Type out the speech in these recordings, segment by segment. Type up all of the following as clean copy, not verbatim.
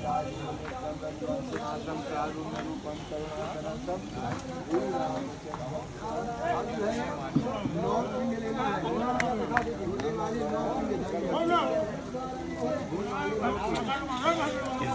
इस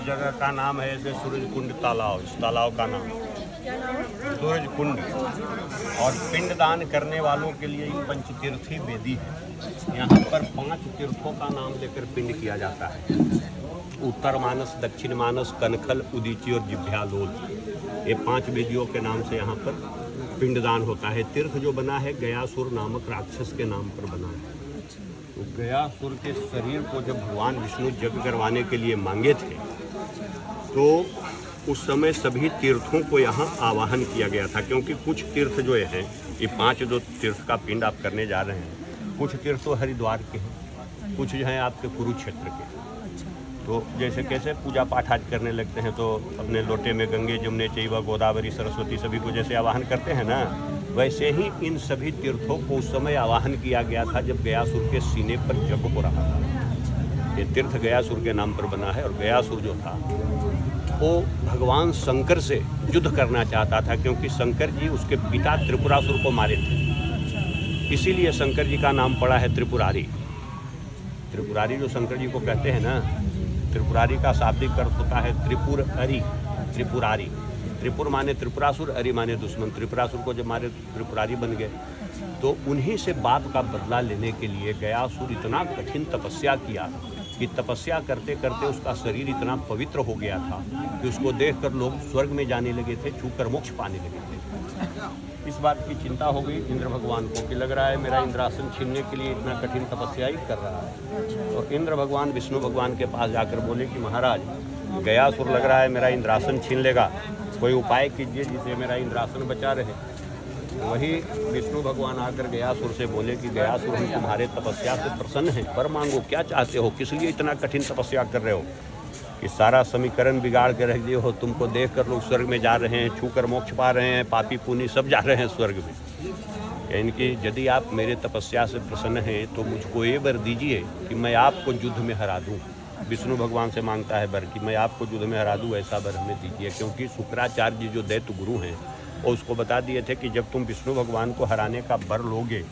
जगह का नाम है ऐसे सूरज कुंड तालाब। इस तालाब का नाम सूरज कुंड। और पिंडदान करने वालों के लिए ये पंचतीर्थी वेदी है। यहाँ पर 5 तीर्थों का नाम लेकर पिंड किया जाता है। उत्तर मानस, दक्षिण मानस, कनखल, उदीची और जिभ्यालोल, ये 5 वेदियों के नाम से यहाँ पर पिंडदान होता है। तीर्थ जो बना है गयासुर नामक राक्षस के नाम पर बना है। तो गयासुर के शरीर को जब भगवान विष्णु यज्ञ करवाने के लिए मांगे थे तो उस समय सभी तीर्थों को यहाँ आवाहन किया गया था, क्योंकि कुछ तीर्थ जो हैं, ये 5 जो तीर्थ का पिंड आप करने जा रहे हैं, कुछ तीर्थ तो हरिद्वार के हैं, कुछ जो हैं आपके कुरुक्षेत्र के। तो जैसे कैसे पूजा पाठ आज करने लगते हैं तो अपने लोटे में गंगे, जमुने, चैव, गोदावरी, सरस्वती सभी को जैसे आवाहन करते हैं ना, वैसे ही इन सभी तीर्थों को उस समय आवाहन किया गया था जब गयासुर के सीने पर यज्ञ हो रहा था। ये तीर्थ गयासुर के नाम पर बना है। और गयासुर जो था वो भगवान शंकर से युद्ध करना चाहता था, क्योंकि शंकर जी उसके पिता त्रिपुरासुर को मारे थे। इसीलिए शंकर जी का नाम पड़ा है त्रिपुरारी। त्रिपुरारी जो शंकर जी को कहते हैं ना, त्रिपुरारी का शाब्दिक अर्थ होता है त्रिपुर अरि, त्रिपुरारी। त्रिपुर माने त्रिपुरासुर, अरि माने दुश्मन। त्रिपुरासुर को जब मारे त्रिपुरारी बन गए। तो उन्हीं से बाप का बदला लेने के लिए गयासुर इतना कठिन तपस्या किया कि तपस्या करते करते उसका शरीर इतना पवित्र हो गया था कि उसको देखकर लोग स्वर्ग में जाने लगे थे, छूकर मोक्ष पाने लगे थे। इस बात की चिंता हो गई इंद्र भगवान को कि लग रहा है मेरा इंद्रासन छीनने के लिए इतना कठिन तपस्या ही कर रहा है। और इंद्र भगवान विष्णु भगवान के पास जाकर बोले कि महाराज, गयासुर लग रहा है मेरा इंद्रासन छीन लेगा, कोई उपाय कीजिए जिससे मेरा इंद्रासन बचा रहे। वही विष्णु भगवान आकर गयासुर से बोले कि गयासुर, हम तुम्हारे तपस्या से प्रसन्न हैं, वर मांगो, क्या चाहते हो, किस लिए इतना कठिन तपस्या कर रहे हो कि सारा समीकरण बिगाड़ के रख दिए हो। तुमको देख कर लोग स्वर्ग में जा रहे हैं, छूकर मोक्ष पा रहे हैं, पापी पुनी सब जा रहे हैं स्वर्ग में। इनकी यदि आप मेरे तपस्या से प्रसन्न हैं तो मुझको ये वर दीजिए कि मैं आपको युद्ध में हरा दूँ। विष्णु भगवान से मांगता है वर कि मैं आपको युद्ध में हरा दूँ, ऐसा वर हमें दीजिए। क्योंकि शुक्राचार्य जी जो दैत्य गुरु हैं और उसको बता दिए थे कि जब तुम विष्णु भगवान को हराने का वर लोगे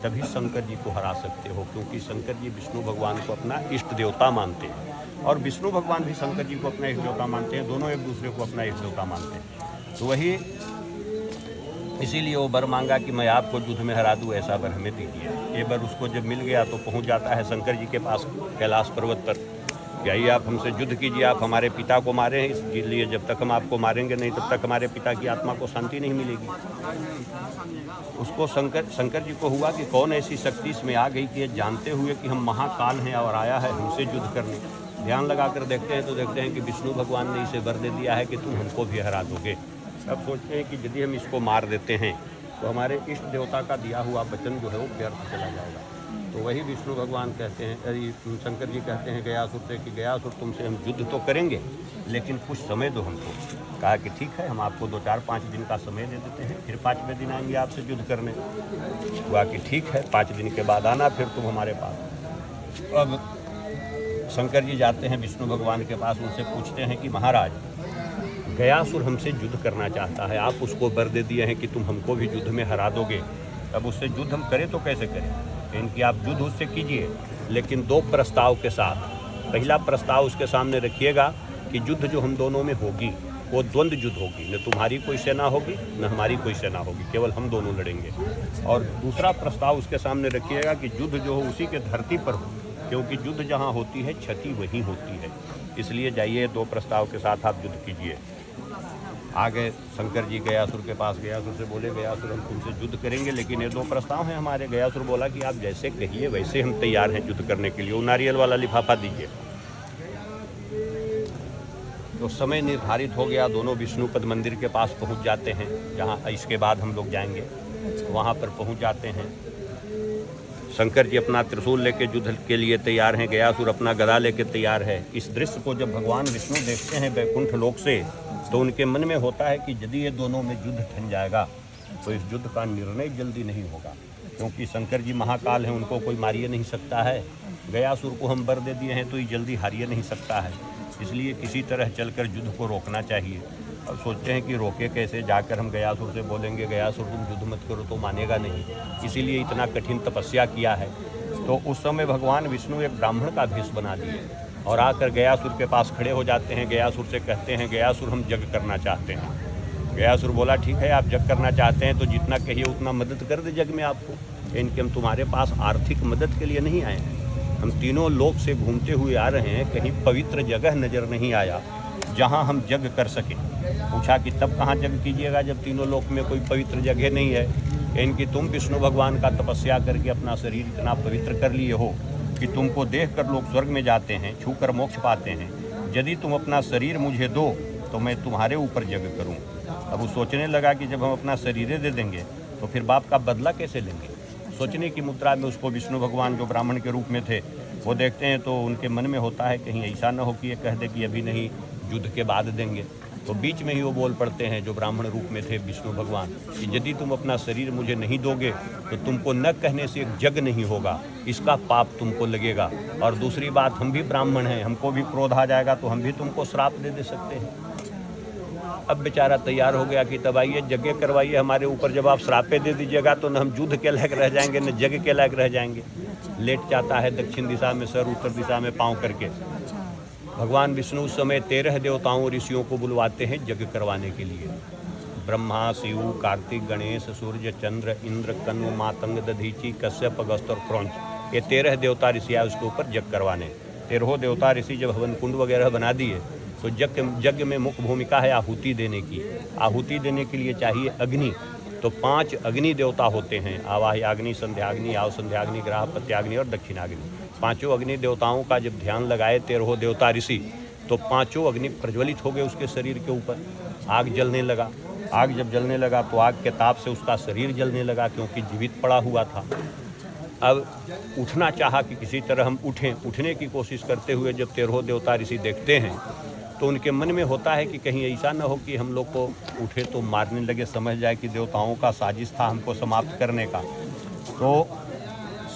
तभी शंकर जी को हरा सकते हो, क्योंकि शंकर जी विष्णु भगवान को अपना इष्ट देवता मानते हैं और विष्णु भगवान भी शंकर जी को अपना इष्ट देवता मानते हैं। दोनों एक दूसरे को अपना इष्ट देवता मानते हैं। तो वही इसीलिए वो वर मांगा कि मैं आपको युद्ध में हरा दूँ, ऐसा वर हमें दीजिए। ये वर उसको जब मिल गया तो पहुँच जाता है शंकर जी के पास कैलाश पर्वत पर। यही आप हमसे युद्ध कीजिए, आप हमारे पिता को मारे हैं, इसलिए जब तक हम आपको मारेंगे नहीं तब तक हमारे पिता की आत्मा को शांति नहीं मिलेगी। उसको शंकर जी को हुआ कि कौन ऐसी शक्ति इसमें आ गई कि ये जानते हुए कि हम महाकाल हैं और आया है हमसे युद्ध करने। ध्यान लगाकर देखते हैं तो देखते हैं कि विष्णु भगवान ने इसे वर दे दिया है कि तुम हमको भी हरा दोगे। अब सोचते हैं कि यदि हम इसको मार देते हैं तो हमारे इष्ट देवता का दिया हुआ वचन जो है वो व्यर्थ चला जाएगा। तो वही विष्णु भगवान कहते हैं, शंकर जी कहते हैं गयासुर से कि गयासुर, तुमसे हम युद्ध तो करेंगे लेकिन कुछ समय दो हमको। कहा कि ठीक है, हम आपको 2-4-5 दिन का समय दे देते हैं, फिर 5वें दिन आएंगे आपसे युद्ध करने। हुआ कि ठीक है, 5 दिन के बाद आना फिर तुम हमारे पास। अब शंकर जी जाते हैं विष्णु भगवान के पास, उनसे पूछते हैं कि महाराज, गयासुर हमसे युद्ध करना चाहता है, आप उसको वर दे दिए हैं कि तुम हमको भी युद्ध में हरा दोगे। अब उससे युद्ध हम करें तो कैसे करें? इनकी आप युद्ध उससे कीजिए, लेकिन 2 प्रस्ताव के साथ। पहला प्रस्ताव उसके सामने रखिएगा कि युद्ध जो हम दोनों में होगी वो द्वंद्व युद्ध होगी, न तुम्हारी कोई सेना होगी न हमारी कोई सेना होगी, केवल हम दोनों लड़ेंगे। और दूसरा प्रस्ताव उसके सामने रखिएगा कि युद्ध जो हो उसी के धरती पर हो, क्योंकि युद्ध जहाँ होती है क्षति वहीं होती है। इसलिए जाइए, 2 प्रस्ताव के साथ आप युद्ध कीजिए। आ गए शंकर जी गयासुर के पास। गयासुर से बोले, गयासुर, हम तुमसे युद्ध करेंगे लेकिन ये 2 प्रस्ताव हैं हमारे। गयासुर बोला कि आप जैसे कहिए वैसे हम तैयार हैं युद्ध करने के लिए, वो नारियल वाला लिफाफा दीजिए। तो समय निर्धारित हो गया, दोनों विष्णुपद मंदिर के पास पहुंच जाते हैं, जहां इसके बाद हम लोग जाएंगे। वहां पर पहुंच जाते हैं। शंकर जी अपना त्रिशूल लेके युद्ध के लिए तैयार हैं, गयासुर अपना गदा लेके तैयार है। इस दृश्य को जब भगवान विष्णु देखते हैं वैकुंठ लोक से तो उनके मन में होता है कि यदि ये दोनों में युद्ध ठन जाएगा तो इस युद्ध का निर्णय जल्दी नहीं होगा, क्योंकि शंकर जी महाकाल हैं, उनको कोई मारिए नहीं सकता है। गयासुर को हम वर दे दिए हैं तो ये जल्दी हारिए नहीं सकता है। इसलिए किसी तरह चलकर युद्ध को रोकना चाहिए। अब सोचते हैं कि रोके कैसे, जाकर हम गयासुर से बोलेंगे गयासुर तुम युद्ध मत करो तो मानेगा नहीं, इसीलिए इतना कठिन तपस्या किया है। तो उस समय भगवान विष्णु एक ब्राह्मण का भेष बना दिए और आकर गयासुर के पास खड़े हो जाते हैं। गयासुर से कहते हैं गयासुर हम यज्ञ करना चाहते हैं। गयासुर बोला ठीक है आप यज्ञ करना चाहते हैं तो जितना कहिए उतना मदद कर दे यज्ञ में आपको, इनके हम तुम्हारे पास आर्थिक मदद के लिए नहीं आए हैं। हम तीनों लोक से घूमते हुए आ रहे हैं, कहीं पवित्र जगह नज़र नहीं आया जहां हम यज्ञ कर सकें। पूछा कि तब कहाँ यज्ञ कीजिएगा जब तीनों लोक में कोई पवित्र जगह नहीं है। इनकी तुम विष्णु भगवान का तपस्या करके अपना शरीर इतना पवित्र कर लिए हो कि तुमको देख कर लोग स्वर्ग में जाते हैं, छू कर मोक्ष पाते हैं। यदि तुम अपना शरीर मुझे दो तो मैं तुम्हारे ऊपर यज्ञ करूं। अब वो सोचने लगा कि जब हम अपना शरीर दे देंगे तो फिर बाप का बदला कैसे लेंगे। सोचने की मुद्रा में उसको विष्णु भगवान जो ब्राह्मण के रूप में थे वो देखते हैं तो उनके मन में होता है कहीं ऐसा न हो कि ये कह दे कि अभी नहीं, युद्ध के बाद देंगे। तो बीच में ही वो बोल पड़ते हैं जो ब्राह्मण रूप में थे विष्णु भगवान कि यदि तुम अपना शरीर मुझे नहीं दोगे तो तुमको न कहने से एक यज्ञ नहीं होगा, इसका पाप तुमको लगेगा। और दूसरी बात हम भी ब्राह्मण हैं, हमको भी क्रोध आ जाएगा तो हम भी तुमको श्राप दे सकते हैं। अब बेचारा तैयार हो गया कि तब आइए यज्ञ करवाइए हमारे ऊपर, जब आप श्रापे दे दीजिएगा तो न हम युद्ध के लायक रह जाएंगे न यज्ञ के लायक रह जाएंगे। लेट जाता है दक्षिण दिशा में सर, उत्तर दिशा में पाँव करके। भगवान विष्णु उस समय 13 देवताओं ऋषियों को बुलवाते हैं यज्ञ करवाने के लिए। ब्रह्मा, शिव, कार्तिक, गणेश, सूर्य, चंद्र, इंद्र, कन्व, मातंग, दधीची, कश्यप, अगस्त और क्रौंच, ये 13 देवता ऋषि आए उसके ऊपर यज्ञ करवाने। 13 देवता ऋषि जब हवन कुंड वगैरह बना दिए तो यज्ञ में मुख्य भूमिका है आहुति देने की। आहुति देने के लिए चाहिए अग्नि। तो 5 अग्नि देवता होते हैं, आवाह्याग्नि, संध्याग्नि, आव संध्याग्नि, ग्राहपत्याग्नि और दक्षिणाग्नि। 5 अग्नि देवताओं का जब ध्यान लगाए 13 देवता ऋषि तो 5 अग्नि प्रज्वलित हो गए उसके शरीर के ऊपर। आग जलने लगा। आग जब जलने लगा तो आग के ताप से उसका शरीर जलने लगा क्योंकि जीवित पड़ा हुआ था। अब उठना चाहा कि किसी तरह हम उठें। उठने की कोशिश करते हुए जब 13 देवता ऋषि देखते हैं तो उनके मन में होता है कि कहीं ऐसा न हो कि हम लोग को उठे तो मारने लगे, समझ जाए कि देवताओं का साजिश था हमको समाप्त करने का। तो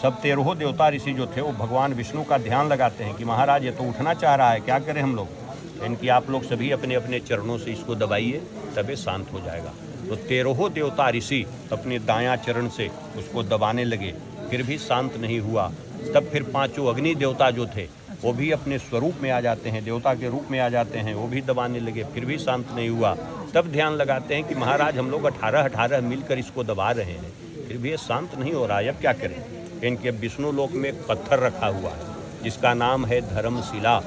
सब 13 देवता ऋषि जो थे वो भगवान विष्णु का ध्यान लगाते हैं कि महाराज ये तो उठना चाह रहा है, क्या करें हम लोग। इनकी आप लोग सभी अपने अपने चरणों से इसको दबाइए तबे शांत हो जाएगा। तो 13 देवता ऋषि अपने दायां चरण से उसको दबाने लगे, फिर भी शांत नहीं हुआ। तब फिर 5 अग्नि देवता जो थे वो भी अपने स्वरूप में आ जाते हैं, देवता के रूप में आ जाते हैं, वो भी दबाने लगे, फिर भी शांत नहीं हुआ। तब ध्यान लगाते हैं कि महाराज हम लोग 18 मिलकर इसको दबा रहे हैं, फिर भी ये शांत नहीं हो रहा है, अब क्या करें। इनके विष्णु लोक में एक पत्थर रखा हुआ है जिसका नाम है धर्मशिला।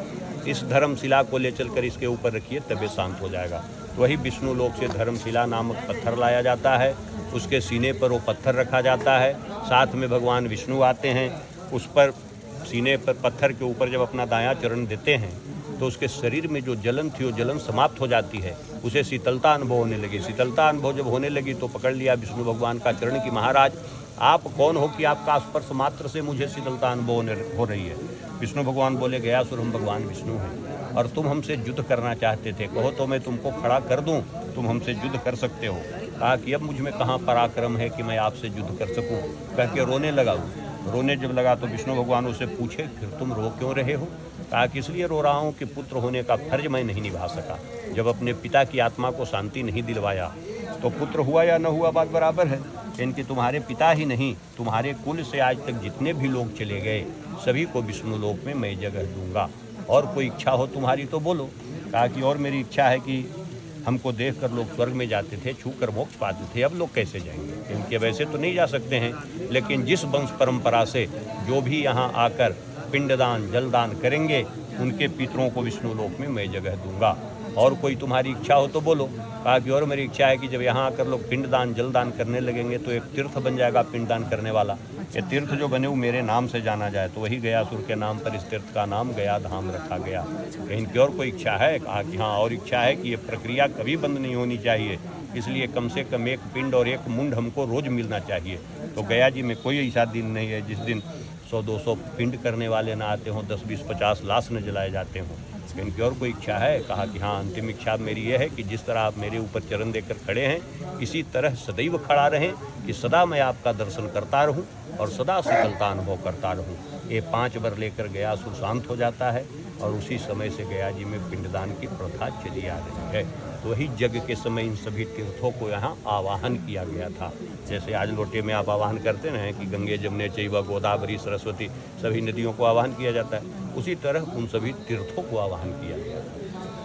इस धर्मशिला को ले चलकर इसके ऊपर रखिए तबे शांत हो जाएगा। तो वही विष्णु लोक से धर्मशिला नामक पत्थर लाया जाता है, उसके सीने पर वो पत्थर रखा जाता है। साथ में भगवान विष्णु आते हैं, उस पर सीने पर पत्थर के ऊपर जब अपना दायां चरण देते हैं तो उसके शरीर में जो जलन थी वो जलन समाप्त हो जाती है, उसे शीतलता अनुभव होने लगी। शीतलता अनुभव जब होने लगी तो पकड़ लिया विष्णु भगवान का चरण कि महाराज आप कौन हो कि आपका स्पर्श मात्र से मुझे शीतलता अनुभव हो रही है। विष्णु भगवान बोले गयासुर हम भगवान विष्णु हैं और तुम हमसे युद्ध करना चाहते थे, कहो तो मैं तुमको खड़ा कर दूं, तुम हमसे युद्ध कर सकते हो। कहा कि अब मुझ में कहाँ पराक्रम है कि मैं आपसे युद्ध कर सकूं। कह के रोने लगा। रोने जब लगा तो विष्णु भगवान उससे पूछे फिर तुम रो क्यों रहे हो। कहा कि इसलिए रो रहा हूँ कि पुत्र होने का फर्ज मैं नहीं निभा सका। जब अपने पिता की आत्मा को शांति नहीं दिलवाया तो पुत्र हुआ या न हुआ बात बराबर है। इनके तुम्हारे पिता ही नहीं, तुम्हारे कुल से आज तक जितने भी लोग चले गए सभी को विष्णु लोक में मैं जगह दूंगा। और कोई इच्छा हो तुम्हारी तो बोलो। कहा कि और मेरी इच्छा है कि हमको देखकर लोग स्वर्ग में जाते थे, छूकर मोक्ष पाते थे, अब लोग कैसे जाएंगे। इनके वैसे तो नहीं जा सकते हैं, लेकिन जिस वंश परंपरा से जो भी यहाँ आकर पिंडदान जलदान करेंगे उनके पितरों को विष्णु लोक में मैं जगह दूंगा। और कोई तुम्हारी इच्छा हो तो बोलो। कहा कि और मेरी इच्छा है कि जब यहाँ आकर लोग पिंडदान जलदान करने लगेंगे तो एक तीर्थ बन जाएगा पिंडदान करने वाला। ये तीर्थ जो बने वो मेरे नाम से जाना जाए, तो वही गयासुर के नाम पर इस तीर्थ का नाम गया धाम रखा गया। इनकी और कोई इच्छा है। कहा कि हाँ और इच्छा है कि ये प्रक्रिया कभी बंद नहीं होनी चाहिए, इसलिए कम से कम एक पिंड और एक मुंड हमको रोज मिलना चाहिए। तो गया जी में कोई ऐसा दिन नहीं है जिस दिन 100-200 पिंड करने वाले ना आते हों, 10-20-50 लाश न जलाए जाते हों। इनकी और कोई इच्छा है। कहा कि हाँ अंतिम इच्छा मेरी यह है कि जिस तरह आप मेरे ऊपर चरण देकर खड़े हैं इसी तरह सदैव खड़ा रहें कि सदा मैं आपका दर्शन करता रहूं और सदा शीतलता अनुभव करता रहूं। ये 5 बार लेकर गयासुर शांत हो जाता है और उसी समय से गया जी में पिंडदान की प्रथा चली आ रही है। तो वही यज्ञ के समय इन सभी तीर्थों को यहाँ आवाहन किया गया था। जैसे आज लोटे में आप आवाहन करते हैं कि गंगे जमुने चैव गोदावरी सरस्वती सभी नदियों को आवाहन किया जाता है, उसी तरह उन सभी तीर्थों को आवाहन किया गया।